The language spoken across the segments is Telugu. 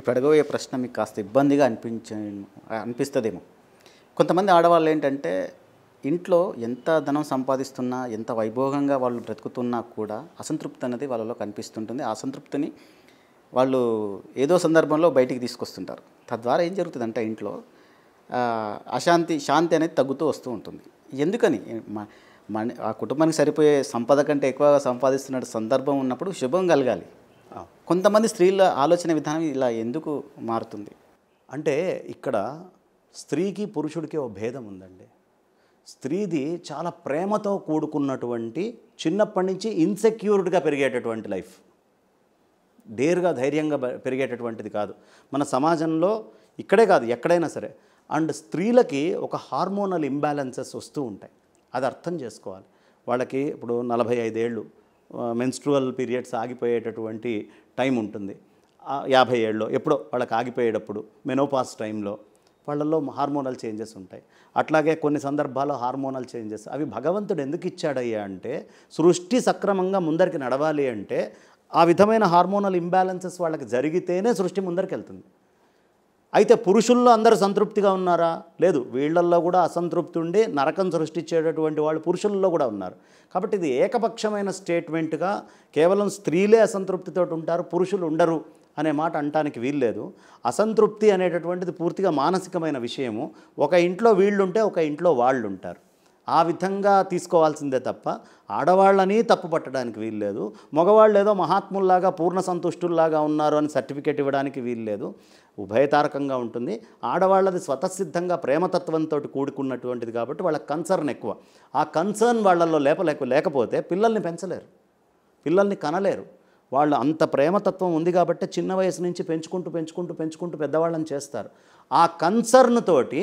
ఇప్పుడు అడగబోయే ప్రశ్న మీకు కాస్త ఇబ్బందిగా అనిపిస్తుందేమో. కొంతమంది ఆడవాళ్ళు ఏంటంటే ఇంట్లో ఎంత ధనం సంపాదిస్తున్నా, ఎంత వైభోగంగా వాళ్ళు బ్రతుకుతున్నా కూడా అసంతృప్తి అనేది వాళ్ళలో కనిపిస్తుంటుంది. ఆ అసంతృప్తిని వాళ్ళు ఏదో సందర్భంలో బయటికి తీసుకొస్తుంటారు. తద్వారా ఏం జరుగుతుందంటే ఇంట్లో శాంతి అనేది తగ్గుతూ వస్తూ ఉంటుంది. ఎందుకని ఆ కుటుంబానికి సరిపోయే సంపద కంటే ఎక్కువగా సంపాదిస్తున్న సందర్భం ఉన్నప్పుడు శుభం కలగాలి. కొంతమంది స్త్రీల ఆలోచన విధానం ఇలా ఎందుకు మారుతుంది అంటే ఇక్కడ స్త్రీకి పురుషుడికి ఒక భేదం ఉందండి. స్త్రీది చాలా ప్రేమతో కూడుకున్నటువంటి చిన్నప్పటి నుంచి ఇన్సెక్యూర్డ్గా పెరిగేటటువంటి లైఫ్, డేర్గా ధైర్యంగా పెరిగేటటువంటిది కాదు మన సమాజంలో. ఇక్కడే కాదు ఎక్కడైనా సరే. అండ్ స్త్రీలకి ఒక హార్మోనల్ ఇంబ్యాలెన్సెస్ వస్తూ ఉంటాయి. అది అర్థం చేసుకోవాలి. వాళ్ళకి ఇప్పుడు 45 ఏళ్ళు మెన్స్ట్రువల్ పీరియడ్స్ ఆగిపోయేటటువంటి టైం ఉంటుంది. 50 ఏళ్ళలో ఎప్పుడో వాళ్ళకి ఆగిపోయేటప్పుడు మెనోపాస్ టైంలో వాళ్ళల్లో హార్మోనల్ చేంజెస్ ఉంటాయి. అట్లాగే కొన్ని సందర్భాల్లో హార్మోనల్ చేంజెస్ అవి భగవంతుడు ఎందుకు ఇచ్చాడయ్యా అంటే సృష్టి సక్రమంగా ముందరికి నడవాలి అంటే ఆ విధమైన హార్మోనల్ ఇంబ్యాలెన్సెస్ వాళ్ళకి జరిగితేనే సృష్టి ముందరికి వెళ్తుంది. అయితే పురుషుల్లో అందరూ సంతృప్తిగా ఉన్నారా? లేదు, వీళ్ళల్లో కూడా అసంతృప్తి ఉండి నరకం సృష్టించేటటువంటి వాళ్ళు పురుషుల్లో కూడా ఉన్నారు. కాబట్టి ఇది ఏకపక్షమైన స్టేట్మెంట్గా కేవలం స్త్రీలే అసంతృప్తితో ఉంటారు, పురుషులు ఉండరు అనే మాట అనటానికి వీల్లేదు. అసంతృప్తి అనేటటువంటిది పూర్తిగా మానసికమైన విషయము. ఒక ఇంట్లో వీళ్ళుంటే ఒక ఇంట్లో వాళ్ళు ఉంటారు. ఆ విధంగా తీసుకోవాల్సిందే తప్ప ఆడవాళ్ళని తప్పు పట్టడానికి వీల్లేదు. మగవాళ్ళు ఏదో మహాత్ముల్లాగా పూర్ణ సంతుష్టుల్లాగా ఉన్నారు అని సర్టిఫికేట్ ఇవ్వడానికి వీల్లేదు. ఉభయతారకంగా ఉంటుంది. ఆడవాళ్ళది స్వతసిద్ధంగా ప్రేమతత్వంతో కూడుకున్నటువంటిది కాబట్టి వాళ్ళ కన్సర్న్ ఎక్కువ. ఆ కన్సర్న్ వాళ్ళల్లో లేకపోతే పిల్లల్ని పెంచలేరు, పిల్లల్ని కనలేరు. వాళ్ళు అంత ప్రేమతత్వం ఉంది కాబట్టి చిన్న వయసు నుంచి పెంచుకుంటూ పెద్దవాళ్ళని చేస్తారు. ఆ కన్సర్న్ తోటి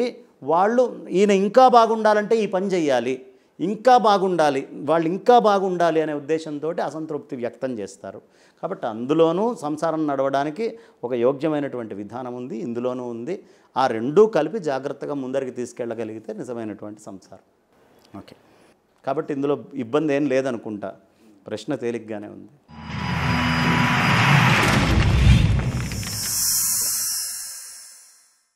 వాళ్ళు ఈయన ఇంకా బాగుండాలంటే ఈ పని చెయ్యాలి, ఇంకా బాగుండాలి, వాళ్ళు ఇంకా బాగుండాలి అనే ఉద్దేశంతో అసంతృప్తి వ్యక్తం చేస్తారు. కాబట్టి అందులోనూ సంసారం నడవడానికి ఒక యోగ్యమైనటువంటి విధానం ఉంది, ఇందులోనూ ఉంది. ఆ రెండూ కలిపి జాగ్రత్తగా ముందరికి తీసుకెళ్ళగలిగితే నిజమైనటువంటి సంసారం. ఓకే. కాబట్టి ఇందులో ఇబ్బంది ఏం లేదనుకుంటా. ప్రశ్న తేలిగ్గానే ఉంది.